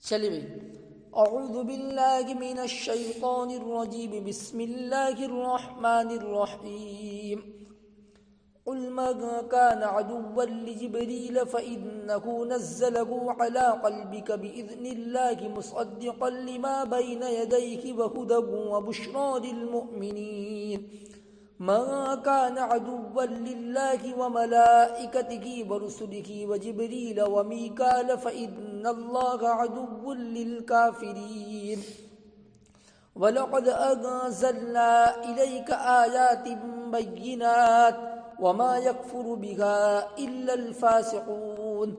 چلیے بھائی، اعوذ باللہ من الشیطان الرجیم، بسم اللہ الرحمن الرحیم۔ قل من كان عدوا لجبريل فإنه نزله على قلبك بإذن الله مصدقا لما بين يديه وهدى وبشرى للمؤمنين من كان عدوا لله وملائكته ورسله وجبريل وميكال فإن الله عدو للكافرين وَلَقَدْ أَنزَلْنَا إِلَيْكَ آيَاتٍ بَيِّنَاتٍ وَمَا يَكْفُرُ بِهَا إِلَّا الْفَاسِقُونَ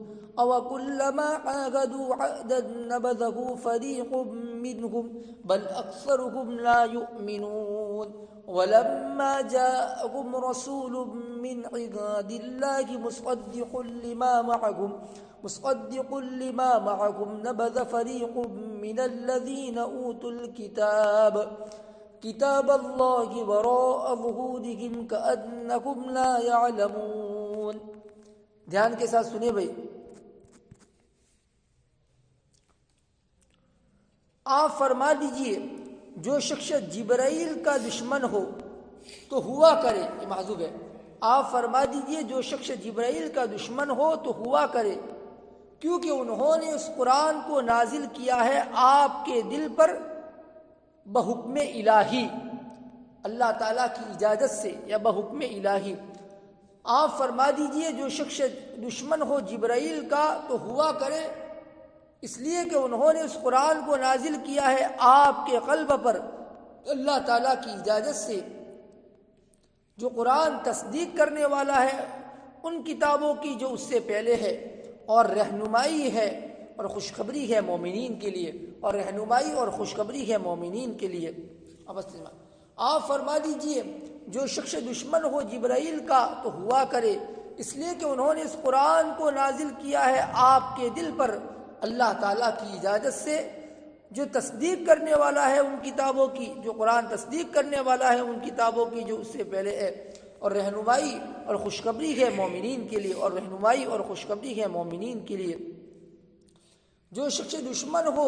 أَوَكُلَّمَا عَاهَدُوا عَهْدًا نَبَذَهُ فَرِيقٌ مِّنْهُمْ بَلْ أَكْثَرُهُمْ لَا يُؤْمِنُونَ وَلَمَّا جَاءَهُمْ رَسُولٌ مِّنْ عِندِ اللَّهِ مصدق لما معكم نبذ فريق من الذين أوتوا الكتاب كتاب الله وراء ظهورهم كأنهم لا يعلمون۔ دھیان کے ساتھ سنیں بھائی، آپ فرما دیجئے جو شخص جبرائیل کا دشمن ہو تو ہوا کرے، یہ محذوف ہے، آپ فرما دیجئے جو شخص جبرائیل کا دشمن ہو تو ہوا کرے، کیونکہ انہوں نے اس قرآن کو نازل کیا ہے آپ کے دل پر بحکم الہی، اللہ تعالیٰ کی اجازت سے یا بحکم الہی۔ آپ فرما دیجئے جو شخص دشمن ہو جبرائیل کا تو ہوا کرے، اس لیے کہ انہوں نے اس قرآن کو نازل کیا ہے آپ کے قلب پر اللہ تعالیٰ کی اجازت سے۔ جو قرآن تصدیق کرنے والا ہے ان کتابوں کی جو اس سے پہلے ہے، اور رہنمائی ہے اور خوشخبری ہے مومنین کے لیے، اور رہنمائی اور خوشخبری ہے مومنین کے لیے۔ آپ فرما دیجئے جو شخص دشمن ہو جبرائیل کا تو ہوا کرے، اس لیے کہ انہوں نے اس قرآن کو نازل کیا ہے آپ کے دل پر اللہ تعالیٰ کی اجازت سے۔ جو تصدیق کرنے والا ہے ان کتابوں کی، جو قرآن تصدیق کرنے والا ہے ان کتابوں کی جو اس سے پہلے ہے، اور رہنمائی اور خوشخبری ہے مومنین کے لیے، اور رہنمائی اور خوشخبری ہے مومنین کے لیے۔ جو شخص دشمن ہو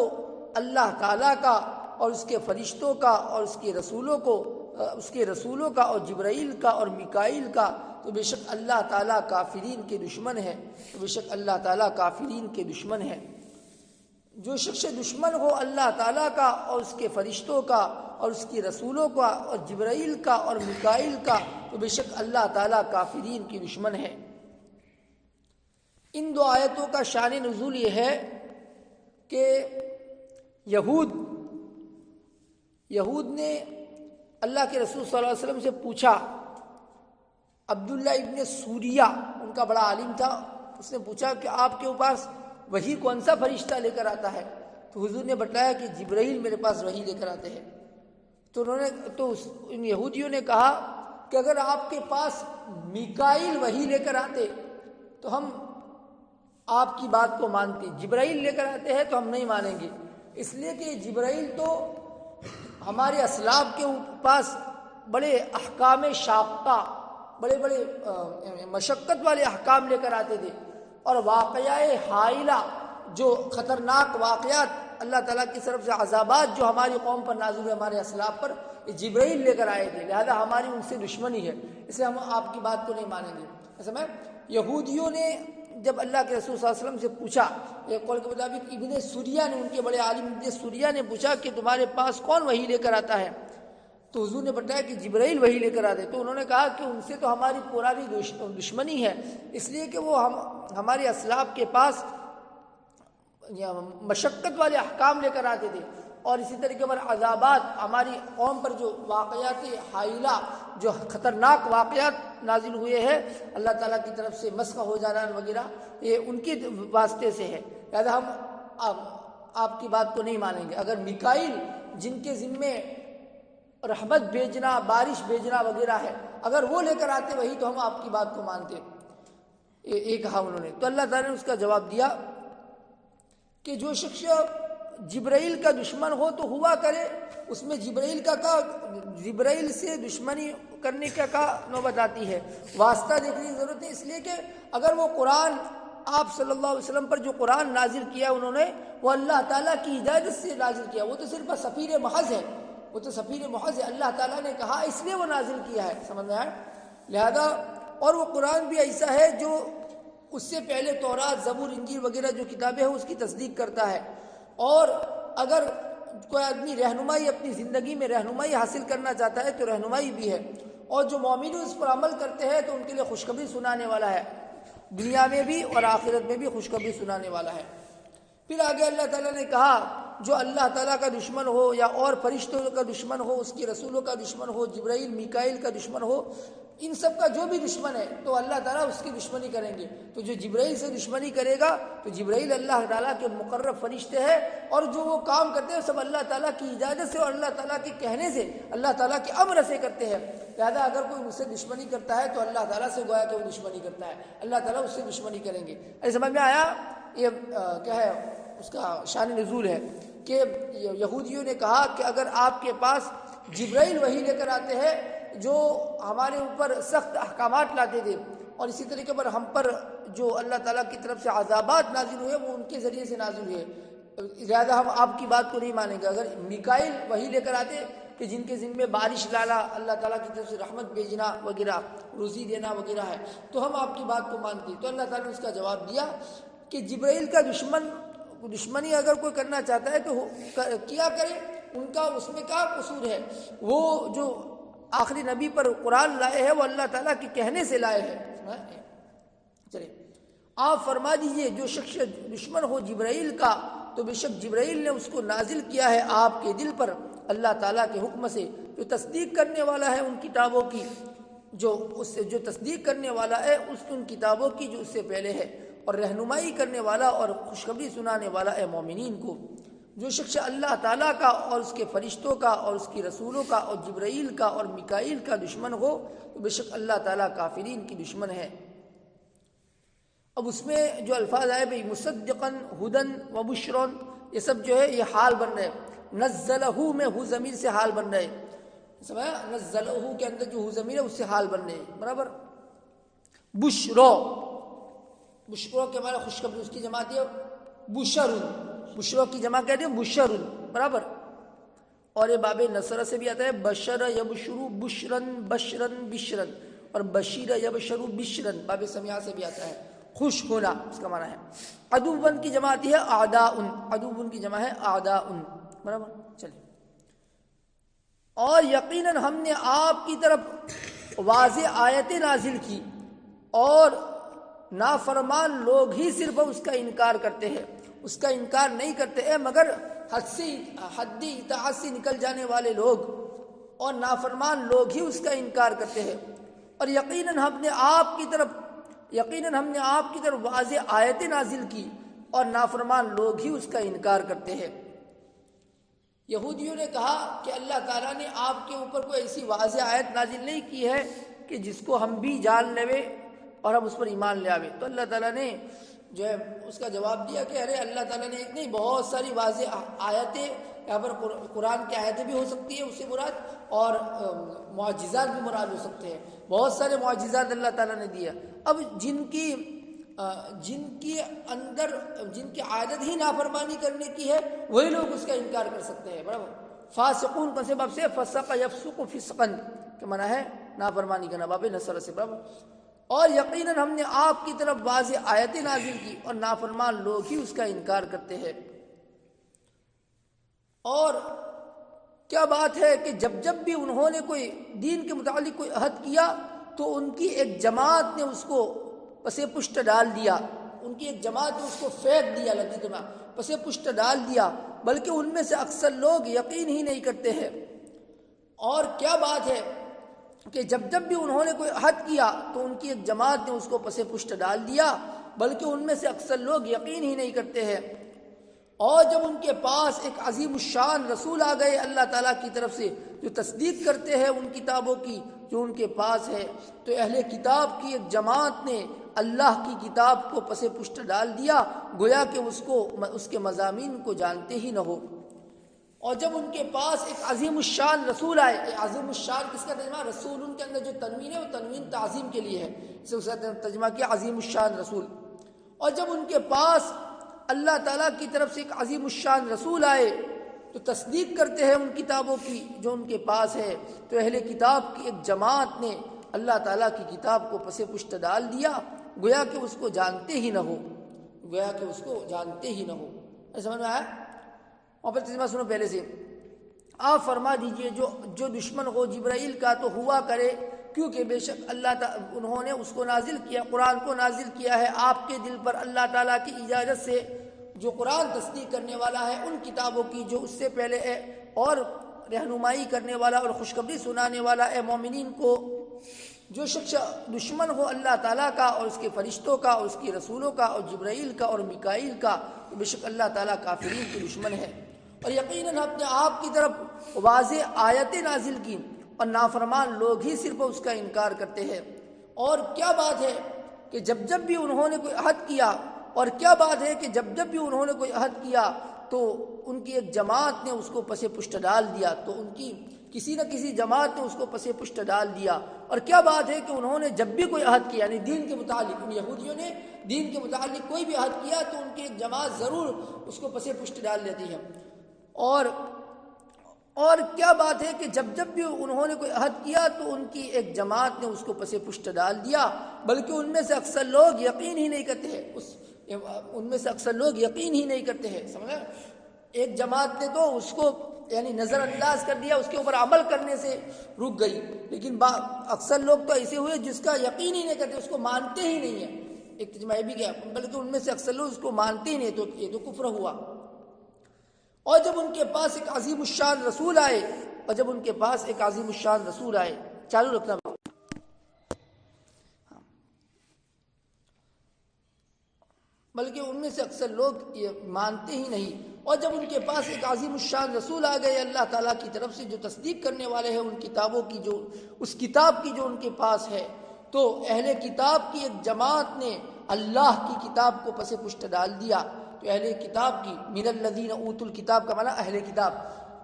اللہ تعالیٰ کا اور اس کے فرشتوں کا اور اس کے رسولوں کا اور جبرائیل کا اور میکائیل کا، تو بے شک اللہ تعالیٰ کافرین کے دشمن ہے، تو بے شک اللہ تعالیٰ کافرین کے دشمن ہے۔ جو شخص دشمن ہو اللہ تعالیٰ کا اور اس کے فرشتوں کا اور اس کے رسولوں کا اور جبرائیل کا اور میکائیل کا، تو بے شک اللہ تعالیٰ کافرین کی دشمن ہے۔ ان دو آیتوں کا شان نزول یہ ہے کہ یہود نے اللہ کے رسول صلی اللہ علیہ وسلم سے پوچھا، عبداللہ ابن سوریہ ان کا بڑا عالم تھا، اس نے پوچھا کہ آپ کے پاس وحی کون سا فرشتہ لے کر آتا ہے؟ تو حضور نے بتایا کہ جبرائیل میرے پاس وحی لے کر آتے ہیں۔ تو ان یہودیوں نے کہا کہ اگر آپ کے پاس میکائیل وحی لے کر آتے تو ہم آپ کی بات کو مانتے، جبرائیل لے کر آتے ہیں تو ہم نہیں مانیں گے، اس لیے کہ جبرائیل تو ہمارے اسلاف کے پاس بڑے احکام شاقہ، بڑے مشقت والے احکام لے کر آتے تھے، اور واقعہ حائلہ جو خطرناک واقعات اللہ تعالیٰ کی طرف سے عذابات جو ہماری قوم پر نازل ہوئے ہمارے اسلاف پر، یہ جبرائیل لے کر آئے تھے، لہذا ہماری ان سے دشمنی ہے، اس لیے ہم آپ کی بات کو نہیں مانیں گے۔ ایسا میں یہودیوں نے جب اللہ کے رسول صلی اللہ علیہ وسلم سے پوچھا، ایک قول کے مطابق ابن سوریہ نے، ان کے بڑے عالم ابن سوریہ نے پوچھا کہ تمہارے پاس کون وحی لے کر آتا ہے؟ تو حضور نے بتایا کہ جبرائیل وحی لے کر آتے، تو انہوں نے کہا کہ ان سے تو ہماری پرانی دشمنی ہے، اس لیے کہ وہ ہمارے اسلاف کے پاس مشقت والے احکام لے کر آتے تھے، اور اسی طریقے پر عذابات ہماری قوم پر جو واقعات حائلہ، جو خطرناک واقعات نازل ہوئے ہیں اللہ تعالیٰ کی طرف سے، مسخ ہو جانا وغیرہ، یہ ان کے واسطے سے ہے، لہذا ہم آپ کی بات کو نہیں مانیں گے۔ اگر میکائیل جن کے ذمے رحمت بھیجنا، بارش بھیجنا وغیرہ ہے، اگر وہ لے کر آتے وہی تو ہم آپ کی بات کو مانتے، یہ کہا انہوں نے۔ تو اللہ تعالیٰ نے اس کا جواب دیا کہ جو شخص جبرائیل کا دشمن ہو تو ہوا کرے، اس میں جبرائیل سے دشمنی کرنے کا نوبت آتی ہے، واسطہ دیکھنے کی ضرورت ہے، اس لیے کہ اگر وہ قرآن آپ صلی اللہ علیہ وسلم پر جو قرآن نازل کیا انہوں نے وہ اللہ تعالیٰ کی ہدایت سے نازل کیا. وہ تو صرف سفیر محض ہے, وہ تو سفیر محض ہے, اللہ تعالیٰ نے کہا اس لیے وہ نازل کیا ہے, سمجھ میں آیا. لہذا اور وہ قرآن بھی ایسا ہے جو اس سے پہلے تورات, زبور, انجیل وغیرہ جو کتابیں ہیں اس کی تصدیق کرتا ہے. اور اگر کوئی آدمی رہنمائی اپنی زندگی میں رہنمائی حاصل کرنا چاہتا ہے تو رہنمائی بھی ہے, اور جو مومن اس پر عمل کرتے ہیں تو ان کے لیے خوشخبری سنانے والا ہے, دنیا میں بھی اور آخرت میں بھی خوشخبری سنانے والا ہے. پھر آگے اللہ تعالیٰ نے کہا جو اللہ تعالیٰ کا دشمن ہو یا اور فرشتوں کا دشمن ہو, اس کے رسولوں کا دشمن ہو, جبرائیل میکائیل کا دشمن ہو, ان سب کا جو بھی دشمن ہے تو اللہ تعالیٰ اس کی دشمنی کریں گے. تو جو جبرائیل سے دشمنی کرے گا تو جبرائیل اللہ تعالیٰ کے مقرب فرشتے ہیں, اور جو وہ کام کرتے ہیں سب اللہ تعالیٰ کی اجازت سے اور اللہ تعالیٰ کے کہنے سے, اللہ تعالیٰ کے امر سے کرتے ہیں. لہذا اگر کوئی مجھ سے دشمنی کرتا ہے تو اللہ تعالیٰ سے گویا کہ وہ دشمنی کرتا ہے, اللہ تعالیٰ اس سے دشمنی کریں گے. ایسے سمجھ میں آیا یہ کیا ہے اس کا شان نزول ہے کہ یہودیوں نے کہا کہ اگر آپ کے پاس جبرائیل وحی لے کر آتے ہیں جو ہمارے اوپر سخت احکامات لاتے تھے, اور اسی طریقے پر ہم پر جو اللہ تعالیٰ کی طرف سے عذابات نازل ہوئے وہ ان کے ذریعے سے نازل ہوئے, لہذا ہم آپ کی بات کو نہیں مانیں گے. اگر میکائیل وحی لے کر آتے کہ جن کے ذمے بارش لانا, اللہ تعالیٰ کی طرف سے رحمت بھیجنا وغیرہ, روزی دینا وغیرہ ہے, تو ہم آپ کی بات کو مانتے. تو اللہ تعالیٰ نے اس کا جواب دیا کہ جبرائیل کا دشمنی اگر کوئی کرنا چاہتا ہے تو کیا کرے, ان کا اس میں کیا قصور ہے. وہ جو آخری نبی پر قرآن لائے ہیں وہ اللہ تعالیٰ کے کہنے سے لائے ہیں. چلے آپ فرما دیجئے جو شخص دشمن ہو جبرائیل کا تو بے شک جبرائیل نے اس کو نازل کیا ہے آپ کے دل پر اللہ تعالیٰ کے حکم سے, جو تصدیق کرنے والا ہے ان کتابوں کی, جو تصدیق کرنے والا ہے ان کتابوں کی جو اس سے پہلے ہے, اور رہنمائی کرنے والا اور خوشخبری سنانے والا ہے مومنین کو. جو شخص اللہ تعالیٰ کا اور اس کے فرشتوں کا اور اس کی رسولوں کا اور جبرائیل کا اور میکائیل کا دشمن ہو تو بے شک اللہ تعالیٰ کافرین کی دشمن ہے. اب اس میں جو الفاظ آئے بھئی مصدقاً ہدن و بشرن, یہ سب جو ہے یہ حال بن رہے. نزلہ میں ہو ضمیر سے حال بن رہے, سمجھا, نزلہ کے اندر جو ہو ضمیر ہے اس سے حال بن رہے برابر. بشرو کے معنی خوشخبری, اس کی جماعت ہے بشرن, بشرو کی جمع کہتے ہیں بشرن برابر. اور یہ باب نصر سے بھی آتا ہے بشر یبشرو بشرن بشرن بشرن, اور بشیر یبشرو بشرن باب سمیع سے بھی آتا ہے خوش ہونا, اس کا معنی ہے. عدوً کی جمع آتی ہے اعداء, عدوً کی جمع ہے اعداء برابر. چلیے, اور یقیناً ہم نے آپ کی طرف واضح آیتیں نازل کی, اور نافرمان لوگ ہی صرف اس کا انکار کرتے ہیں, اس کا انکار نہیں کرتے ہیں مگر حد اطاعت سے نکل جانے والے لوگ اور نافرمان لوگ ہی اس کا انکار کرتے ہیں. اور یقیناً ہم نے آپ کی طرف واضح آیتیں نازل کی اور نافرمان لوگ ہی اس کا انکار کرتے ہیں. یہودیوں نے کہا کہ اللہ تعالیٰ نے آپ کے اوپر کوئی ایسی واضح آیت نازل نہیں کی ہے کہ جس کو ہم بھی جان لے اور ہم اس پر ایمان لے آوے. تو اللہ تعالیٰ نے جو ہے اس کا جواب دیا کہ ارے اللہ تعالیٰ نے ایک نہیں بہت ساری واضح آیتیں, یہاں پر قرآن کی آیتیں بھی ہو سکتی ہیں اس سے مراد, اور معجزات بھی مراد ہو سکتے ہیں. بہت سارے معجزات اللہ تعالیٰ نے دیا. اب جن کی عادت ہی نافرمانی کرنے کی ہے وہی لوگ اس کا انکار کر سکتے ہیں برابر. فاسقون کا سبب سے فسق یفسق فسقا کہ معنی ہے نافرمانی کرنا, باب نصر سے برابر. اور یقیناً ہم نے آپ کی طرف واضح آیتیں نازل کی اور نافرمان لوگ ہی اس کا انکار کرتے ہیں. اور کیا بات ہے کہ جب بھی انہوں نے کوئی دین کے متعلق کوئی عہد کیا تو ان کی ایک جماعت نے اس کو پسے پشت ڈال دیا, ان کی ایک جماعت نے اس کو پھینک دیا, لفظی میں پسے پشت ڈال دیا, بلکہ ان میں سے اکثر لوگ یقین ہی نہیں کرتے ہیں. اور کیا بات ہے کہ جب بھی انہوں نے کوئی عہد کیا تو ان کی ایک جماعت نے اس کو پسے پشت ڈال دیا, بلکہ ان میں سے اکثر لوگ یقین ہی نہیں کرتے ہیں. اور جب ان کے پاس ایک عظیم الشان رسول آ گئے اللہ تعالیٰ کی طرف سے جو تصدیق کرتے ہیں ان کتابوں کی جو ان کے پاس ہے, تو اہل کتاب کی ایک جماعت نے اللہ کی کتاب کو پسے پشت ڈال دیا, گویا کہ اس کے مضامین کو جانتے ہی نہ ہو. اور جب ان کے پاس ایک عظیم الشان رسول آئے, عظیم الشان کس کا ترجمہ, رسول ان کے اندر جو تنوین ہے وہ تنوین تعظیم کے لیے ہے, اس سے ترجمہ کیا عظیم الشان رسول. اور جب ان کے پاس اللہ تعالیٰ کی طرف سے ایک عظیم الشان رسول آئے تو تصدیق کرتے ہیں ان کتابوں کی جو ان کے پاس ہے. تو اہل کتاب کی ایک جماعت نے اللہ تعالیٰ کی کتاب کو پس پشت ڈال دیا، گویا کہ اس کو جانتے ہی نہ ہو، گویا کہ اس کو جانتے ہی نہ ہو. سمجھ میں آیا؟ اور پھر ترجمہ سنو پہلے سے. آپ فرما دیجئے جو دشمن ہو جبرائیل کا تو ہوا کرے، کیونکہ بے شک اللہ تعالیٰ انہوں نے اس کو نازل کیا، قرآن کو نازل کیا ہے آپ کے دل پر اللہ تعالیٰ کی اجازت سے، جو قرآن تصدیق کرنے والا ہے ان کتابوں کی جو اس سے پہلے ہے، اور رہنمائی کرنے والا اور خوشخبری سنانے والا ہے مومنین کو. جو شخص دشمن ہو اللہ تعالیٰ کا اور اس کے فرشتوں کا اور اس کے رسولوں کا اور جبرائیل کا اور میکائیل کا، تو بے شک اللہ تعالیٰ کافرین کے دشمن ہے. اور یقیناً اپنے آپ کی طرف واضح آیتیں نازل کی اور نافرمان لوگ ہی صرف اس کا انکار کرتے ہیں. اور کیا بات ہے کہ جب بھی انہوں نے کوئی عہد کیا، اور کیا بات ہے کہ جب بھی انہوں نے کوئی عہد کیا تو ان کی ایک جماعت نے اس کو پس پشت ڈال دیا، تو ان کی کسی نہ کسی جماعت نے اس کو پس پشت ڈال دیا. اور کیا بات ہے کہ انہوں نے جب بھی کوئی عہد کیا، یعنی دین کے متعلق، ان یہودیوں نے دین کے متعلق کوئی بھی عہد کیا تو ان کی ایک جماعت ضرور اس کو پس پشت ڈال دیتی ہے. اور کیا بات ہے کہ جب بھی انہوں نے کوئی عہد کیا تو ان کی ایک جماعت نے اس کو پس پشت ڈال دیا، بلکہ ان میں سے اکثر لوگ یقین ہی نہیں کرتے ہیں. ان میں سے اکثر لوگ یقین ہی نہیں کرتے ہیں. سمجھا؟ ایک جماعت نے تو اس کو یعنی نظر انداز کر دیا، اس کے اوپر عمل کرنے سے رک گئی، لیکن اکثر لوگ تو ایسے ہوئے جس کا یقین ہی نہیں کرتے، اس کو مانتے ہی نہیں ہیں. ایک ترجمہ یہ بھی کیا، بلکہ ان میں سے اکثر لوگ اس کو مانتے ہی نہیں، تو یہ تو کفر ہوا. اور جب ان کے پاس ایک عظیم الشان رسول آئے، چالو رکھنا، بلکہ ان میں سے اکثر لوگ یہ مانتے ہی نہیں. اور جب ان کے پاس ایک عظیم الشان رسول آ گئے اللہ تعالیٰ کی طرف سے جو تصدیق کرنے والے ہیں ان کتابوں کی، جو اس کتاب کی جو ان کے پاس ہے، تو اہل کتاب کی ایک جماعت نے اللہ کی کتاب کو پس پشت ڈال دیا. تو اہل کتاب کی، من الذین اوتوا الکتاب کا معنی اہل کتاب،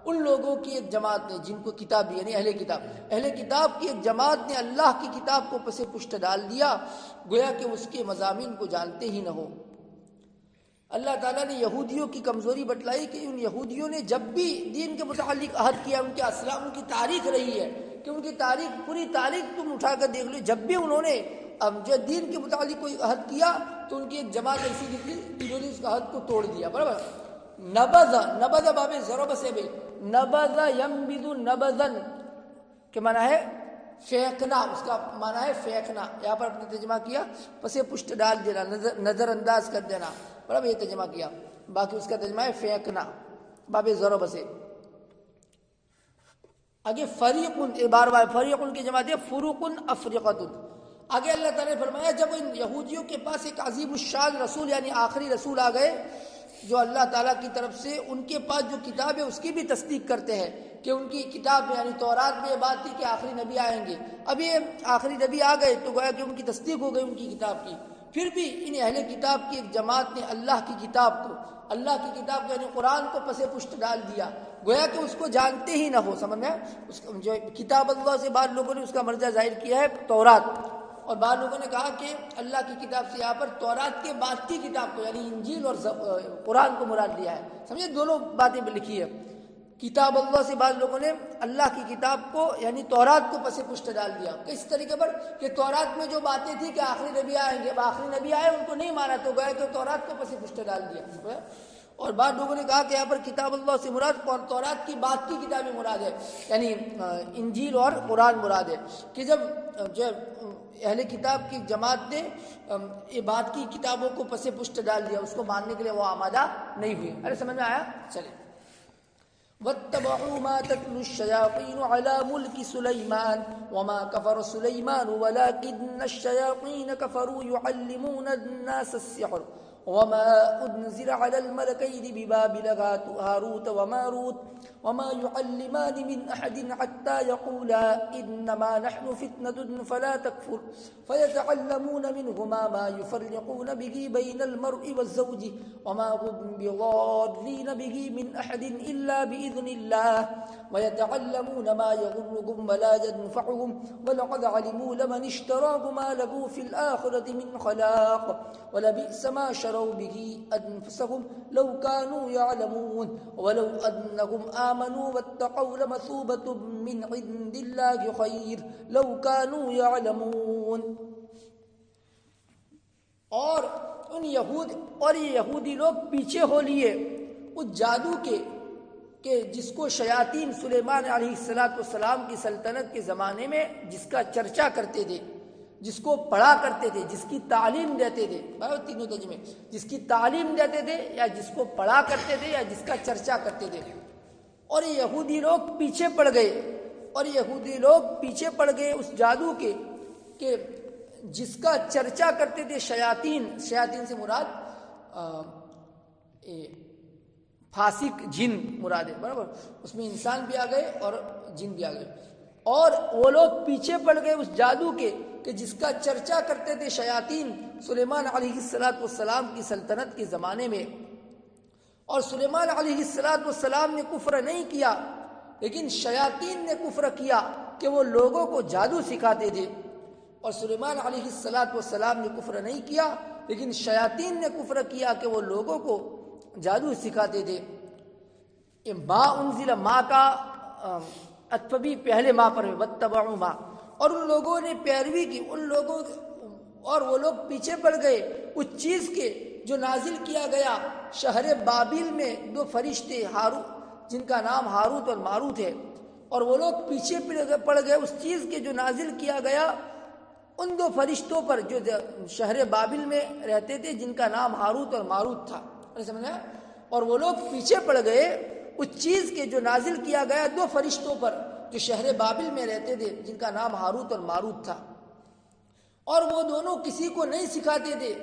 ان لوگوں کی ایک جماعت نے جن کو کتاب دی، یعنی اہل کتاب کی ایک جماعت نے اللہ کی کتاب کو پس پشت ڈال دیا، گویا کہ اس کے مضامین کو جانتے ہی نہ ہو. اللہ تعالیٰ نے یہودیوں کی کمزوری بتلائی کہ ان یہودیوں نے جب بھی دین کے متعلق عہد کیا، ان کے اسلام، ان کی تاریخ رہی ہے کہ ان کی تاریخ، پوری تاریخ تم اٹھا کر دیکھ لو، جب بھی انہوں نے جو دین کے متعلق کوئی عہد کیا تو ان کی ایک جماعت ایسی نکلی جنہوں نے اس عہد کو توڑ دیا. برابر. نبذ باب ضرب سے بھی، نبذ ینبذ نبذا کہ معنی ہے پھینکنا، اس کا معنی ہے پھینکنا. یہاں پر اپنے ترجمہ کیا پس پشت ڈال دینا، نظر انداز کر دینا، برابر یہ ترجمہ کیا. باقی اس کا ترجمہ ہے پھینکنا باب ضرب سے. آگے فریقن، بار بار فریقن کی جماعت ہے فروقن افریقۃ. آگے اللہ تعالیٰ نے فرمایا جب ان یہودیوں کے پاس ایک عظیم الشان رسول یعنی آخری رسول آ گئے جو اللہ تعالیٰ کی طرف سے، ان کے پاس جو کتاب ہے اس کی بھی تصدیق کرتے ہیں کہ ان کی کتاب میں یعنی تورات میں یہ بات تھی کہ آخری نبی آئیں گے. اب یہ آخری نبی آ گئے تو گویا کہ ان کی تصدیق ہو گئی ان کی کتاب کی. پھر بھی ان اہل کتاب کی ایک جماعت نے اللہ کی کتاب کو یعنی قرآن کو پس پشت ڈال دیا، گویا کہ اس کو جانتے ہی نہ ہو. سمجھ میں اس جو کتاب اللہ سے بعض لوگوں نے اس کا مرجع ظاہر کیا ہے تورات، اور بعض لوگوں نے کہا کہ اللہ کی کتاب سے یہاں پر تورات کے بعد کی کتاب کو یعنی انجیل اور قرآن کو مراد لیا ہے. سمجھے، دونوں باتیں لکھی ہے. کتاب اللہ سے بعض لوگوں نے اللہ کی کتاب کو یعنی تورات کو پس پشت ڈال دیا. کس طریقے پر کہ تورات میں جو باتیں تھیں کہ آخری نبی آئیں گے، آخری نبی آئے ان کو نہیں مانا تو گیا کہ تورات کو پس پشت ڈال دیا. اور بعض لوگوں نے کہا کہ یہاں پر کتاب اللہ سے مراد تورات کی بعد کی کتابیں مراد ہے، یعنی انجیل اور قرآن مراد ہے. کہ جب اہل کتاب کی جماعت نے یہ بات کی کتابوں کو پس پشت ڈال دیا، اس کو ماننے کے لیے وہ آمادہ نہیں ہوئی. ارے سمجھ میں آیا؟ چلے. وَاتَّبَعُوا مَا تَتْلُو الشَّيَاطِينُ عَلَى مُلْكِ سُلَيْمَانَ وَمَا كَفَرَ سُلَيْمَانُ وَلَكِنَّ الشَّيَاطِينَ كَفَرُوا يُعَلِّمُونَ النَّاسَ السِّحْرَ وَمَا أُنزِلَ عَلَى الْمَلَكَيْنِ بِبَابِلَ هَارُوتَ وَمَارُوتَ وَمَا يُعَلِّمَانِ مِنْ أَحَدٍ حَتَّى يَقُولَا إِنَّمَا نَحْنُ فِتْنَةٌ فَلَا تَكْفُرْ فَيَتَعَلَّمُونَ مِنْهُمَا مَا يُفَرِّقُونَ بِهِ بَيْنَ الْمَرْءِ وَالزَّوْجِ وَمَا هُمْ بِضَارِّينَ بِهِ مِنْ أَحَدٍ إِلَّا بِإِذْنِ اللَّهِ وَيَتَعَلَّمُونَ مَا يَضُرُّهُمْ وَلَا يَنفَعُهُمْ وَلَقَدْ عَلِمُوا لَمَنِ اشْتَرَاهُ مَا لَهُ فِي الْآخِرَةِ مِنْ خَلَاقٍ وَلَبِئْسَ مَا شَرَوْا بِهِ أَنفُسَهُمْ لَوْ كَانُوا يَعْلَمُونَ وَلَوْ أَنَّهُمْ آمَنُوا وَاتَّقَوْا لَمَثُوبَةٌ مِّنْ عِندِ اللَّهِ خَيْرٌ لَوْ كَانُوا يَعْلَمُونَ. اور یہ یہودی لوگ پیچھے ہو لیے اس جادو کے کہ جس کو شیاطین سلیمان علیہ السلام کی سلطنت کے زمانے میں جس کا چرچا کرتے تھے، جس کو پڑھا کرتے تھے، جس کی تعلیم دیتے تھے، تینوں ترجمے، جس کی تعلیم دیتے تھے یا جس کو پڑھا کرتے تھے یا جس کا چرچا کرتے تھے. اور یہ یہودی لوگ پیچھے پڑ گئے اس جادو کے کہ جس کا چرچا کرتے تھے شیاطین سے مراد فاسق جن مراد ہے، برابر، اس میں انسان بھی آ گئے اور جن بھی آ گئے. اور وہ لوگ پیچھے پڑ گئے اس جادو کے کہ جس کا چرچا کرتے تھے شیاطین سلیمان علیہ السلام کی سلطنت کے زمانے میں. اور سلیمان علیہ السلام نے کفر نہیں کیا، لیکن شیاطین نے کفر کیا کہ وہ لوگوں کو جادو سکھاتے تھے. اور سلیمان علیہ السلام نے کفر نہیں کیا، لیکن شیاطین نے کفر کیا کہ وہ لوگوں کو جادو سکھاتے تھے. یہ ما انزل ما کا عطف بھی پہلے ما پر ہے، واتبعوا ما، اور ان لوگوں نے پیروی کی، اور وہ لوگ پیچھے پڑ گئے اس چیز کے جو نازل کیا گیا شہر بابل میں 2 فرشتے جن کا نام ہاروت اور ماروت ہے. اور وہ لوگ پیچھے پڑ گئے اس چیز کے جو نازل کیا گیا ان 2 فرشتوں پر جو شہر بابل میں رہتے تھے، جن کا نام ہاروت اور ماروت تھا. سمجھا؟ اور وہ لوگ پیچھے پڑ گئے اس چیز کے جو نازل کیا گیا 2 فرشتوں پر جو شہر بابل میں رہتے تھے، جن کا نام ہاروت اور ماروت تھا. اور وہ دونوں کسی کو نہیں سکھاتے تھے،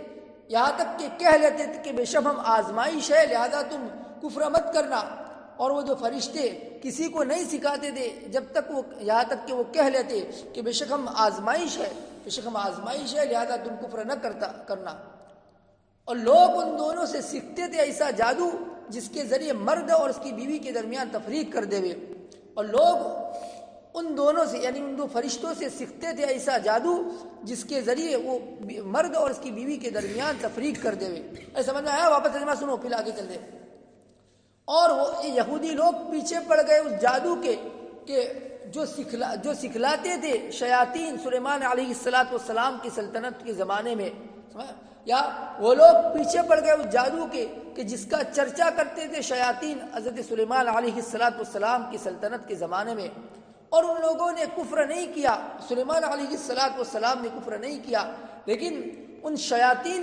یہاں تک کہ کہہ لیتے تھے کہ بے شک ہم آزمائش ہے لہذا تم کفر مت کرنا. اور وہ جو فرشتے کسی کو نہیں سکھاتے تھے یہاں تک کہ وہ کہہ لیتے کہ بے شک ہم آزمائش ہے لہذا تم کفر نہ کرنا. اور لوگ ان دونوں سے سیکھتے تھے ایسا جادو جس کے ذریعے مرد اور اس کی بیوی کے درمیان تفریق کر دے. اور لوگ ان دونوں سے یعنی ان 2 فرشتوں سے سیکھتے تھے ایسا جادو جس کے ذریعے وہ مرد اور اس کی بیوی کے درمیان تفریق کر دے. سمجھ میں آیا؟ واپس ترجمہ سنو پھر آگے چل دے. اور وہ یہودی لوگ پیچھے پڑ گئے اس جادو کے کہ جو سکھلاتے تھے شیاطین سلیمان علیہ السلام کی سلطنت کے زمانے میں، یا وہ لوگ پیچھے پڑ گئے اس جادو کے کہ جس کا چرچا کرتے تھے شیاطین حضرت سلیمان علیہ السلام کی سلطنت کے زمانے میں. اور ان لوگوں نے کفر نہیں کیا، سلیمان علیہ السلام نے کفر نہیں کیا، لیکن شیاطین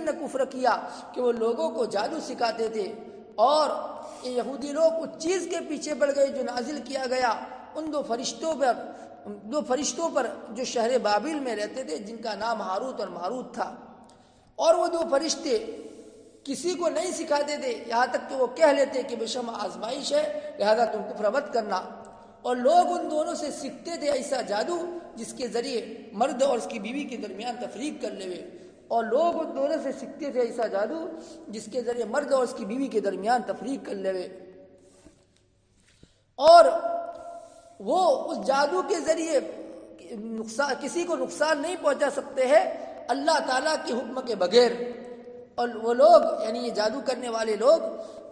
نے کفر کیا کہ وہ لوگوں کو جادو سکھاتے تھے. اور یہ یہودی لوگ اس چیز کے پیچھے پڑ گئے جو نازل کیا گیا ان 2 فرشتوں پر جو شہر بابل میں رہتے تھے، جن کا نام ہاروت اور ماروت تھا. اور وہ 2 فرشتے کسی کو نہیں سکھاتے تھے، یہاں تک کہ وہ کہہ لیتے کہ بے شک آزمائش ہے لہذا تم کفر مت کرنا. اور لوگ ان دونوں سے سیکھتے تھے ایسا جادو جس کے ذریعے مرد اور اس کی بیوی کے درمیان تفریق کر لے. اور لوگ ان دونوں سے سیکھتے تھے ایسا جادو جس کے ذریعے مرد اور اس کی بیوی کے درمیان تفریق کر لے. اور وہ اس جادو کے ذریعے کسی کو نقصان نہیں پہنچا سکتے ہیں اللہ تعالیٰ کے حکم کے بغیر. اور وہ لوگ یعنی یہ جادو کرنے والے لوگ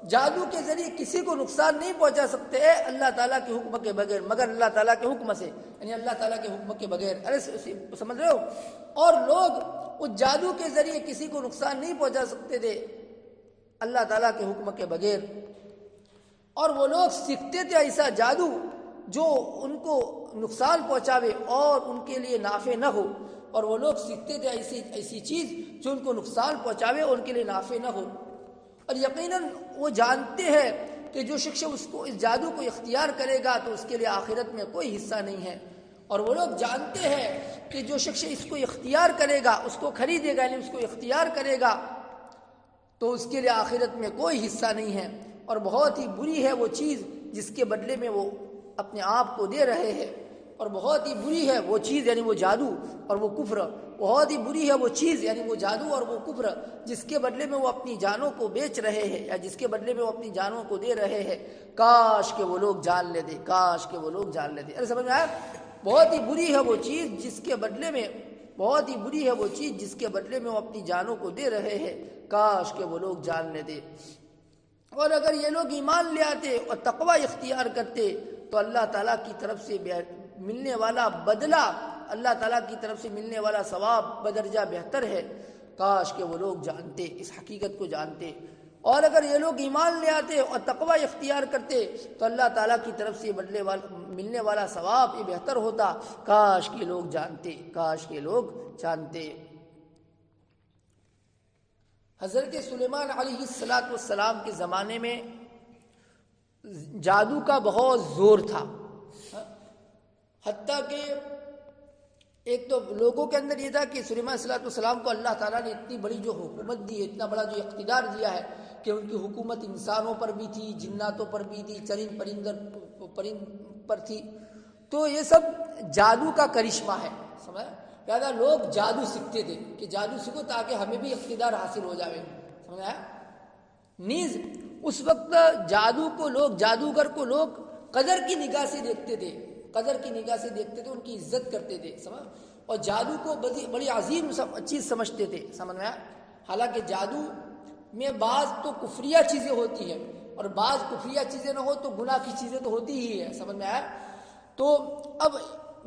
جادو کے ذریعے کسی کو نقصان نہیں پہنچا سکتے ہیں اللہ تعالیٰ کے حکم کے بغیر، مگر اللہ تعالیٰ کے حکم سے، یعنی اللہ تعالیٰ کے حکم کے بغیر. سمجھ رہے ہو؟ اور لوگ اس جادو کے ذریعے کسی کو نقصان نہیں پہنچا سکتے تھے اللہ تعالیٰ کے حکم کے بغیر. اور وہ لوگ سیکھتے تھے ایسا جادو جو ان کو نقصان پہنچاوے اور ان کے لیے نافع نہ ہو. اور وہ لوگ سیکھتے تھے ایسی چیز جو ان کو نقصان پہنچاوے اور ان کے لیے نافع نہ ہو. اور یقیناً وہ جانتے ہیں کہ جو شخص اس جادو کو اختیار کرے گا تو اس کے لیے آخرت میں کوئی حصہ نہیں ہے. اور وہ لوگ جانتے ہیں کہ جو شخص اس کو اختیار کرے گا، اس کو خریدے گا، یعنی اس کو اختیار کرے گا تو اس کے لیے آخرت میں کوئی حصہ نہیں ہے. اور بہت ہی بری ہے وہ چیز جس کے بدلے میں وہ اپنے آپ کو دے رہے ہیں. اور بہت ہی بری ہے وہ چیز یعنی وہ جادو اور وہ کفر. بہت ہی بری ہے وہ چیز یعنی وہ جادو اور وہ کفر جس کے بدلے میں وہ اپنی جانوں کو بیچ رہے ہیں یا جس کے بدلے میں وہ اپنی جانوں کو دے رہے ہیں. کاش کہ وہ لوگ جان لیتے، کاش کہ وہ لوگ جان لیتے. ارے سمجھ میں آیا؟ بہت ہی بری ہے وہ چیز جس کے بدلے میں بہت ہی بری ہے وہ چیز جس کے بدلے میں وہ اپنی جانوں کو دے رہے ہیں، کاش کہ وہ لوگ جان لے دے۔ اور اگر یہ لوگ ایمان لے آتے اور تقوی اختیار کرتے تو اللہ تعالیٰ کی طرف سے ملنے والا بدلہ، اللہ تعالیٰ کی طرف سے ملنے والا ثواب بدرجہ بہتر ہے۔ کاش کہ وہ لوگ جانتے، اس حقیقت کو جانتے۔ اور اگر یہ لوگ ایمان لے آتے اور تقوی اختیار کرتے تو اللہ تعالیٰ کی طرف سے ملنے والا ثواب یہ بہتر ہوتا۔ کاش کہ لوگ جانتے، کاش کہ لوگ جانتے۔ حضرت سلیمان علیہ السلام کے زمانے میں جادو کا بہت زور تھا، حتیٰ کہ ایک تو لوگوں کے اندر یہ تھا کہ سلیمان علیہ السلام کو اللہ تعالیٰ نے اتنی بڑی جو حکومت دی ہے، اتنا بڑا جو اقتدار دیا ہے کہ ان کی حکومت انسانوں پر بھی تھی، جناتوں پر بھی تھی، چرند پر تھی، تو یہ سب جادو کا کرشمہ ہے، سمجھا؟ لہٰذا لوگ جادو سیکھتے تھے کہ جادو سیکھو تاکہ ہمیں بھی اقتدار حاصل ہو جائے، سمجھا؟ نیز اس وقت جادوگر کو لوگ قدر کی نگاہ سے دیکھتے تھے، قدر کی نگاہ سے دیکھتے تھے، ان کی عزت کرتے تھے، سمجھ؟ اور جادو کو بڑی عظیم چیز سمجھتے تھے، سمجھ میں؟ حالانکہ جادو میں بعض تو کفریہ چیزیں ہوتی ہیں اور بعض کفریہ چیزیں نہ ہو تو گناہ کی چیزیں تو ہوتی ہی ہے، سمجھ میں آیا؟ تو اب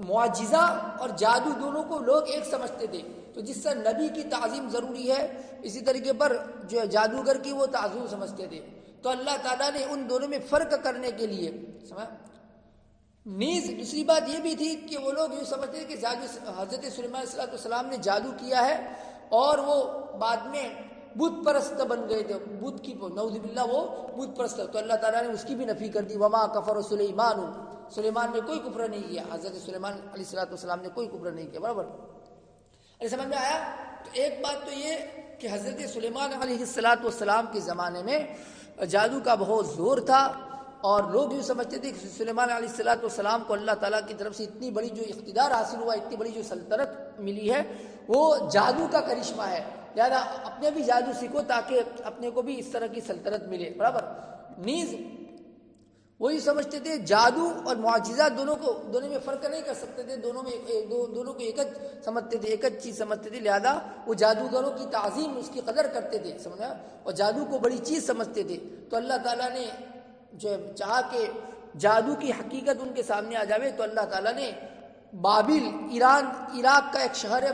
معجزہ اور جادو دونوں کو لوگ ایک سمجھتے تھے، تو جس سے نبی کی تعظیم ضروری ہے اسی طریقے پر جو جادوگر کی وہ تعظیم سمجھتے تھے، تو اللہ تعالیٰ نے ان دونوں میں فرق کرنے کے لیے، سمجھ؟ نیز دوسری بات یہ بھی تھی کہ وہ لوگ یوں سمجھتے تھے کہ حضرت سلیمان علیہ السلام نے جادو کیا ہے اور وہ بعد میں بت پرست بن گئے تھے، بت کی نعوذ باللہ وہ بت پرست، تو اللہ تعالیٰ نے اس کی بھی نفی کر دی، وما کفر سلیمان، سلیمان نے کوئی کفر نہیں کیا، حضرت سلیمان علیہ السلام نے کوئی کفر نہیں کیا، برابر؟ سمجھ میں آیا؟ تو ایک بات تو یہ کہ حضرت سلیمان علیہ السلام کے زمانے میں جادو کا بہت زور تھا اور لوگ یوں سمجھتے تھے کہ سلیمان علیہ السلام کو اللہ تعالیٰ کی طرف سے اتنی بڑی جو اقتدار حاصل ہوا، اتنی بڑی جو سلطنت ملی ہے وہ جادو کا کرشمہ ہے، لہذا اپنے بھی جادو سیکھو تاکہ اپنے کو بھی اس طرح کی سلطنت ملے، برابر؟ نیز وہی سمجھتے تھے جادو اور معجزہ دونوں میں فرق نہیں کر سکتے تھے، دونوں کو ایک سمجھتے تھے، ایک چیز سمجھتے تھے، لہذا وہ جادوگروں کی تعظیم، اس کی قدر کرتے تھے، سمجھا؟ اور جادو کو بڑی چیز سمجھتے تھے، تو اللہ تعالیٰ نے جو چاہا کہ جادو کی حقیقت ان کے سامنے آ جاوے تو اللہ تعالیٰ نے بابل، عراق کا ایک شہر ہے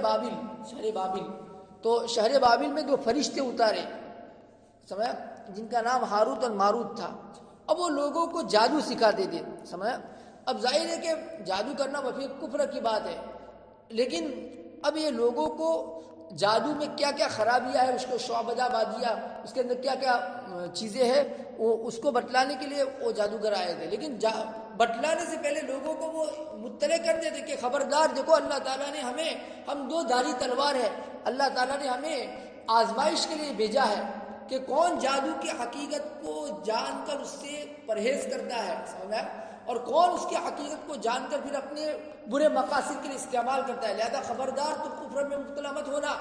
شہر بابل، تو شہر بابل میں 2 فرشتے اتارے، سمجھا؟ جن کا نام ہاروت اور ماروت تھا۔ اب وہ لوگوں کو جادو سکھاتے تھے، سمجھا؟ اب ظاہر ہے کہ جادو کرنا وفی کفر کی بات ہے، لیکن اب یہ لوگوں کو جادو میں کیا کیا خرابیاں ہے، اس کو شعبدہ بازیاں، اس کے اندر کیا کیا چیزیں ہیں، وہ اس کو بتلانے کے لیے وہ جادوگر آئے تھے، لیکن بتلانے سے پہلے لوگوں کو وہ مطلع کرتے تھے کہ خبردار دیکھو اللہ تعالیٰ نے ہم 2 دھاری تلوار ہے، اللہ تعالیٰ نے ہمیں آزمائش کے لیے بھیجا ہے کہ کون جادو کی حقیقت کو جان کر اس سے پرہیز کرتا ہے، سمجھا؟ اور کون اس کی حقیقت کو جان کر پھر اپنے برے مقاصد کے لیے استعمال کرتا ہے، لہذا خبردار تم کفر میں مبتلا مت ہونا،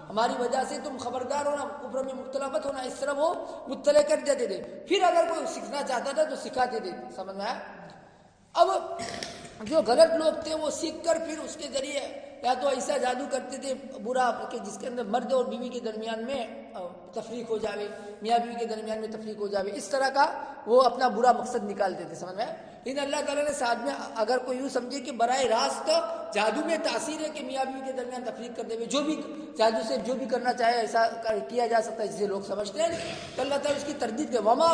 ہماری وجہ سے تم خبردار ہونا، کفر میں مبتلا مت ہونا، اس طرح وہ مطلع کر دیتے تھے، پھر اگر کوئی سیکھنا چاہتا تھا تو سکھاتے تھے، سمجھ میں آیا؟ اب جو غلط لوگ تھے وہ سیکھ کر پھر اس کے ذریعے یا تو ایسا جادو کرتے تھے برا کہ جس کے اندر مرد اور بیوی کے درمیان میں تفریق ہو جاوے، میاں بیوی کے درمیان میں تفریق ہو جاوے، اس طرح کا وہ اپنا برا مقصد نکالتے تھے، سمجھ میں؟ لیکن اللہ تعالیٰ نے ساتھ میں اگر کوئی یوں سمجھے کہ براہ راست جادو میں تاثیر ہے کہ میاں بیوی کے درمیان تفریق کر دے، جو بھی جادو سے جو بھی کرنا چاہے ایسا کیا جا سکتا ہے جسے لوگ سمجھتے ہیں، تو اللہ تعالیٰ اس کی تردید کے وما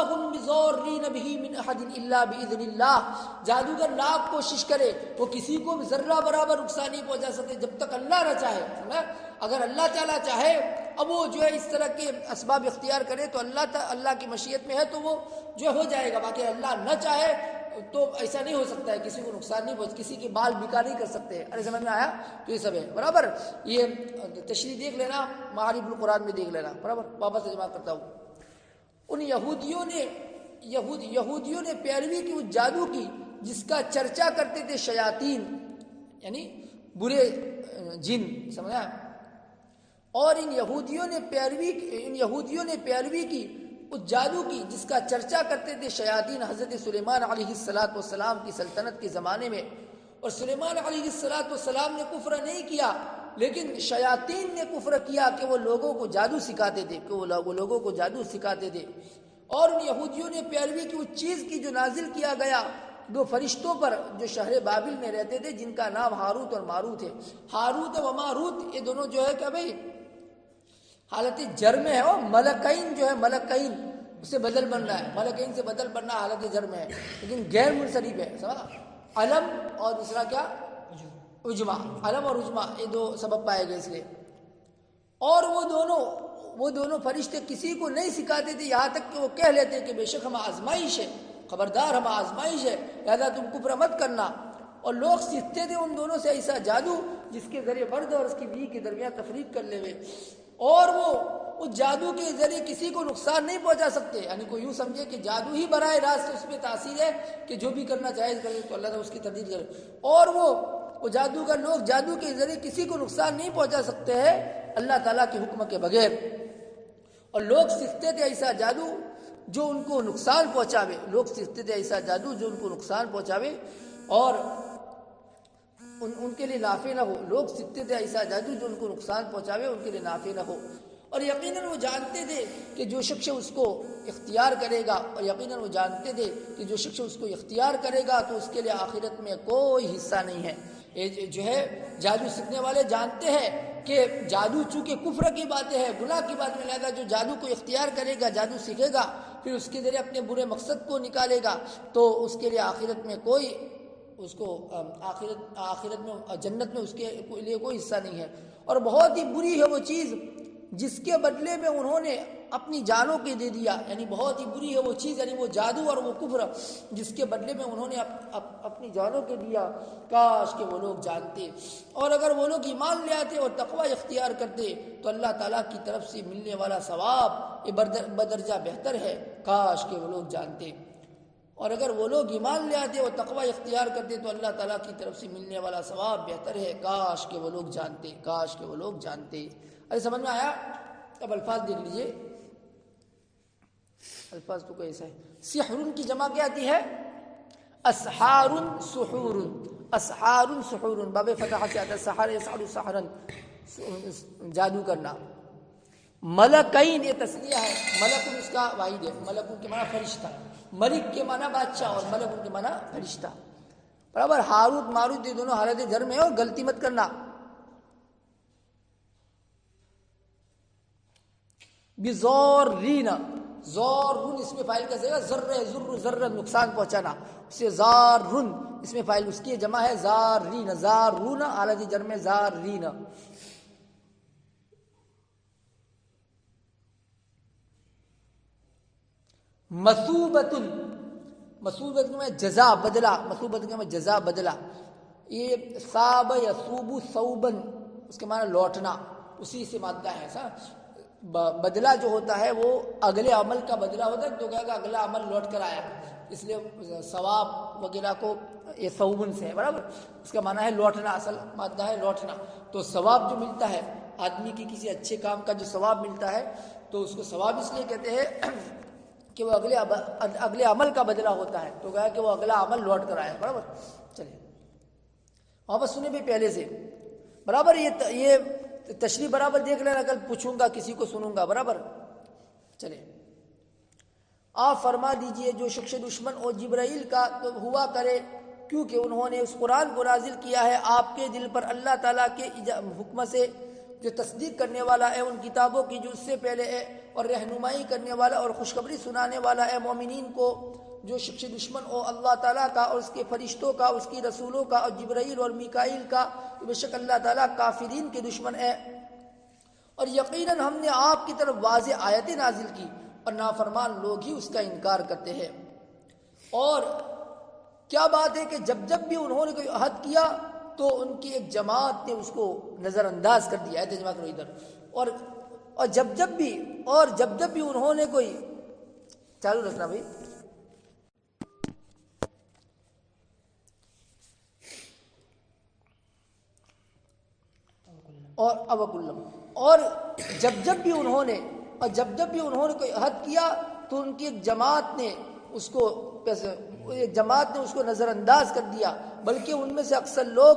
هم بضارین بہ من احد الا باذن اللہ، جادوگر لاکھ کوشش کرے وہ کسی کو بھی ذرہ برابر نقصان نہیں پہنچا سکتے جب تک اللہ نہ چاہے، اگر اللہ تعالیٰ چاہے اب وہ جو ہے اس طرح کے اسباب اختیار کرے تو اللہ کی مشیت میں ہے تو وہ جو ہو جائے گا، باقی اللہ نہ چاہے تو ایسا نہیں ہو سکتا ہے، کسی کو نقصان نہیں پہنچ، کسی کے بال بیکار نہیں کر سکتے، ارے سمجھ میں آیا؟ تو یہ سب ہے، برابر؟ یہ تشریح دیکھ لینا، معارف القرآن میں دیکھ لینا، برابر؟ واپس جمع کرتا ہوں، ان یہودیوں نے پیروی کی اس جادو کی جس کا چرچا کرتے تھے شیاطین، یعنی برے جن، سمجھا؟ اور ان یہودیوں نے پیروی کی اس جادو کی جس کا چرچا کرتے تھے شیاطین حضرت سلیمان علیہ السلام کی سلطنت کے زمانے میں، اور سلیمان علیہ السلام نے کفر نہیں کیا، لیکن شیاطین نے کفر کیا کہ وہ لوگوں کو جادو سکھاتے تھے، کہ وہ لوگوں کو جادو سکھاتے تھے۔ اور ان یہودیوں نے پیروی کی اس چیز کی جو نازل کیا گیا دو فرشتوں پر جو شہر بابل میں رہتے تھے، جن کا نام ہاروت اور ماروت ہے۔ ہاروت و ماروت یہ دونوں جو ہے کہ بھائی حالت جر میں ہے، اور ملکین جو ہے ملکین اس سے بدل بننا ہے، ملکین سے بدل بننا حالت جر میں ہے، لیکن غیر منصرف ہے، سمجھا؟ علم اور دوسرا کیا؟ عجمہ، علم اور عجمہ یہ دو سبب پائے گئے اس لیے۔ اور وہ دونوں فرشتے کسی کو نہیں سکھاتے تھے، یہاں تک کہ وہ کہہ لیتے کہ بے شک ہم آزمائش ہے، خبردار ہم آزمائش ہے، لہذا تم کفر مت کرنا۔ اور لوگ سیکھتے تھے ان دونوں سے ایسا جادو جس کے ذریعے مرد اور اس کی بیوی کے درمیان تفریق کر لے ہوئے، اور وہ جادو کے ذریعے کسی کو نقصان نہیں پہنچا سکتے، یعنی کوئی یوں سمجھے کہ جادو ہی براہ راست اس میں تاثیر ہے کہ جو بھی کرنا چاہے کرے تو اللہ تعالیٰ اس کی تردید کرے، اور وہ جادوگر لوگ جادو کے ذریعے کسی کو نقصان نہیں پہنچا سکتے ہیں اللہ تعالیٰ کے حکم کے بغیر۔ اور لوگ سیکھتے تھے ایسا جادو جو ان کو نقصان پہنچاوے، لوگ سیکھتے تھے ایسا جادو جو ان کو نقصان پہنچاوے اور ان کے لیے نافع نہ ہو، لوگ سیکھتے تھے ایسا جادو جو ان کو نقصان پہنچاوے ان کے لیے نافع نہ ہو۔ اور یقیناً وہ جانتے تھے کہ جو شخص اس کو اختیار کرے گا، اور یقیناً وہ جانتے تھے کہ جو شخص اس کو اختیار کرے گا تو اس کے لیے آخرت میں کوئی حصہ نہیں ہے۔ یہ جو ہے جادو سیکھنے والے جانتے ہیں کہ جادو چونکہ کفر کی باتیں ہیں، گناہ کی بات میں، لہذا جو جادو کو اختیار کرے گا، جادو سیکھے گا، پھر اس کے ذریعے اپنے برے مقصد کو نکالے گا، تو اس کے لیے آخرت میں کوئی اس کو آخرت میں جنت میں اس کے لیے کوئی حصہ نہیں ہے۔ اور بہت ہی بری ہے وہ چیز جس کے بدلے میں انہوں نے اپنی جانوں کے دے دیا، یعنی بہت ہی بری ہے وہ چیز، یعنی وہ جادو اور وہ کفر جس کے بدلے میں انہوں نے اپنی جانوں کے دیا۔ کاش کہ وہ لوگ جانتے، اور اگر وہ لوگ ایمان لے آتے اور تقوی اختیار کرتے تو اللہ تعالیٰ کی طرف سے ملنے والا ثواب یہ بدرجہ بہتر ہے، کاش کہ وہ لوگ جانتے۔ اور اگر وہ لوگ ایمان لے آتے اور تقوی اختیار کرتے تو اللہ تعالیٰ کی طرف سے ملنے والا ثواب بہتر ہے، کاش کہ وہ لوگ جانتے، کاش کہ وہ لوگ جانتے۔ ارے سمجھ میں آیا؟ اب الفاظ دیکھ لیجئے، الفاظ تو کیسا ہے؟ سحر کی جمع کیا آتی ہے؟ اسحار سحور، اسحار سحور، باب فتح سے آتا ہے سحر یسحر سحرا، جادو کرنا۔ ملکین یہ تسنیہ ہے، ملک اس کا واحد ہے، ملک کے معنی فرشتہ، ملک کے معنی بادشاہ اور ملک کے معنی فرشتہ، برابر۔ ہاروت ماروت یہ دونوں حالت جر میں ہو، غلطی مت کرنا۔ بزورین، زورن اس میں فاعل کیسے گا؟ ذر نقصان پہنچانا، اسے زارن اس میں فاعل اس کی جمع ہے زارین، زارون حالت جر میں زارین۔ مثوبۃ، مثوبۃ میں جزا بدلہ، مثوبۃ میں جزا بدلہ۔ یہ صاب یصوب ثوبن اس کے معنی لوٹنا، اسی سے مادہ ہے سا۔ بدلہ جو ہوتا ہے وہ اگلے عمل کا بدلہ ہوتا ہے، تو کہے گا اگلا عمل لوٹ کر آیا، اس لیے ثواب وغیرہ کو یہ ثوبن سے ہے، برابر۔ اس کا معنی ہے لوٹنا، اصل مادہ ہے لوٹنا۔ تو ثواب جو ملتا ہے آدمی کی کسی اچھے کام کا جو ثواب ملتا ہے تو اس کو ثواب اس لیے کہتے ہیں کہ وہ اگلے عمل کا بدلہ ہوتا ہے، تو کہا کہ وہ اگلا عمل لوٹ کر آیا، برابر۔ چلیے واپس سنیں بھی پہلے سے، برابر۔ یہ تشریح برابر دیکھ لینا، کل پوچھوں گا کسی کو سنوں گا، برابر۔ چلے آپ فرما دیجئے جو شخص دشمن اور جبرائیل کا ہوا کرے، کیونکہ انہوں نے اس قرآن کو نازل کیا ہے آپ کے دل پر اللہ تعالیٰ کے حکم سے، جو تصدیق کرنے والا ہے ان کتابوں کی جو اس سے پہلے ہے، اور رہنمائی کرنے والا اور خوشخبری سنانے والا ہے مومنین کو۔ جو شخص دشمن ہو اللہ تعالیٰ کا اور اس کے فرشتوں کا، اس کی رسولوں کا اور جبرائیل اور میکائیل کا، تو بے شک اللہ تعالیٰ کافرین کے دشمن ہے۔ اور یقیناً ہم نے آپ کی طرف واضح آیتیں نازل کی اور نافرمان لوگ ہی اس کا انکار کرتے ہیں۔ اور کیا بات ہے کہ جب بھی انہوں نے کوئی عہد کیا تو ان کی ایک جماعت نے اس کو نظر انداز کر دیا ہے، جمع کرو ادھر۔ اور جب بھی انہوں نے کوئی، چالو رکھنا بھائی، اور جب بھی انہوں نے کوئی عہد کیا تو ان کی ایک جماعت نے اس کو ایک جماعت نے اس کو نظر انداز کر دیا، بلکہ ان میں سے اکثر لوگ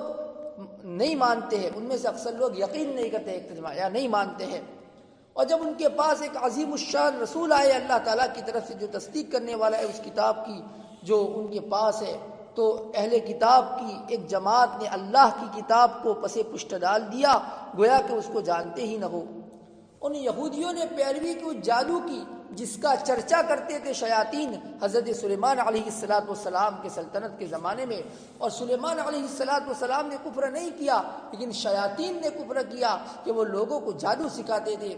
نہیں مانتے ہیں، ان میں سے اکثر لوگ یقین نہیں کرتے اجتماع یا نہیں مانتے ہیں۔ اور جب ان کے پاس ایک عظیم الشان رسول آئے اللہ تعالیٰ کی طرف سے جو تصدیق کرنے والا ہے اس کتاب کی جو ان کے پاس ہے، تو اہل کتاب کی ایک جماعت نے اللہ کی کتاب کو پس پشت ڈال دیا، گویا کہ اس کو جانتے ہی نہ ہو۔ ان یہودیوں نے پیروی کی اس جادو کی جس کا چرچا کرتے تھے شیاطین حضرت سلیمان علیہ السلام کے سلطنت کے زمانے میں، اور سلیمان علیہ السلام نے کفر نہیں کیا، لیکن شیاطین نے کفر کیا کہ وہ لوگوں کو جادو سکھاتے تھے۔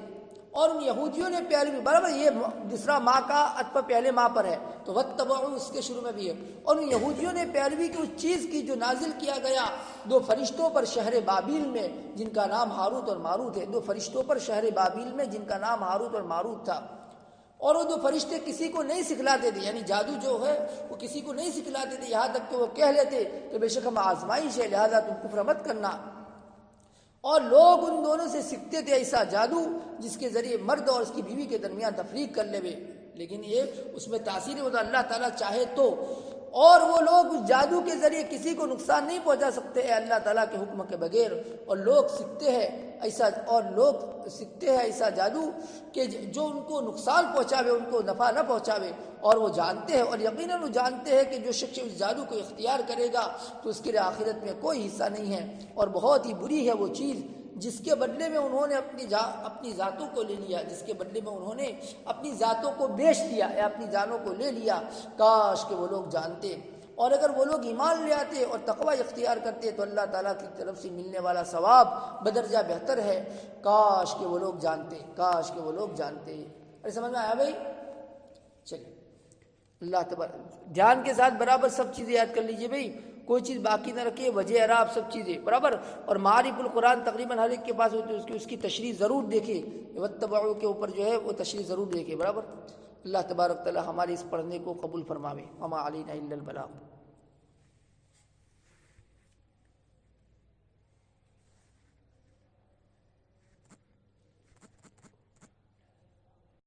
اور ان یہودیوں نے پیروی، برابر یہ دوسرا ماں کا عطف پہلے ماں پر ہے تو واتبعوا اس کے شروع میں بھی ہے، اور ان یہودیوں نے پیروی کی اس چیز کی جو نازل کیا گیا دو فرشتوں پر شہر بابل میں جن کا نام ہاروت اور ماروت ہے، دو فرشتوں پر شہر بابل میں جن کا نام ہاروت اور ماروت تھا، اور وہ دو فرشتے کسی کو نہیں سکھلاتے تھے، یعنی جادو جو ہے وہ کسی کو نہیں سکھلاتے تھے، یہاں تک کہ وہ کہہ لیتے کہ بے شک ہم آزمائش ہے لہذا تم کفر مت کرنا، اور لوگ ان دونوں سے سیکھتے تھے ایسا جادو جس کے ذریعے مرد اور اس کی بیوی کے درمیان تفریق کر لے، لیکن یہ اس میں تاثیر ہوتا اللہ تعالیٰ چاہے تو، اور وہ لوگ اس جادو کے ذریعے کسی کو نقصان نہیں پہنچا سکتے ہیں اللہ تعالیٰ کے حکم کے بغیر، اور لوگ سیکھتے ہیں ایسا جادو کہ جو ان کو نقصان پہنچاوے، ان کو نفع نہ پہنچاوے، اور وہ جانتے ہیں اور یقیناً وہ جانتے ہیں کہ جو شخص اس جادو کو اختیار کرے گا تو اس کے لیے آخرت میں کوئی حصہ نہیں ہے، اور بہت ہی بری ہے وہ چیز جس کے بدلے میں انہوں نے اپنی ذاتوں کو لے لیا، جس کے بدلے میں انہوں نے اپنی ذاتوں کو بیچ دیا یا اپنی جانوں کو لے لیا۔ کاش کہ وہ لوگ جانتے، اور اگر وہ لوگ ایمان لے آتے اور تقوی اختیار کرتے تو اللہ تعالیٰ کی طرف سے ملنے والا ثواب بدرجہ بہتر ہے۔ کاش کہ وہ لوگ جانتے، کاش کہ وہ لوگ جانتے۔ ارے سمجھ میں آیا بھائی؟ چلیے اللہ تبارک دھیان کے ساتھ برابر سب چیزیں یاد کر لیجئے بھائی، کوئی چیز باقی نہ رکھیے، وجہ اعراب سب چیزیں برابر، اور معارف القرآن تقریباً ہر ایک کے پاس ہوتی ہے، اس کی تشریح ضرور دیکھیں، واتبعوا کے اوپر جو ہے وہ تشریح ضرور دیکھیں برابر۔ اللہ تبارک تعالی ہمارے اس پڑھنے کو قبول فرماوے۔ وما علینا الا البلاغ۔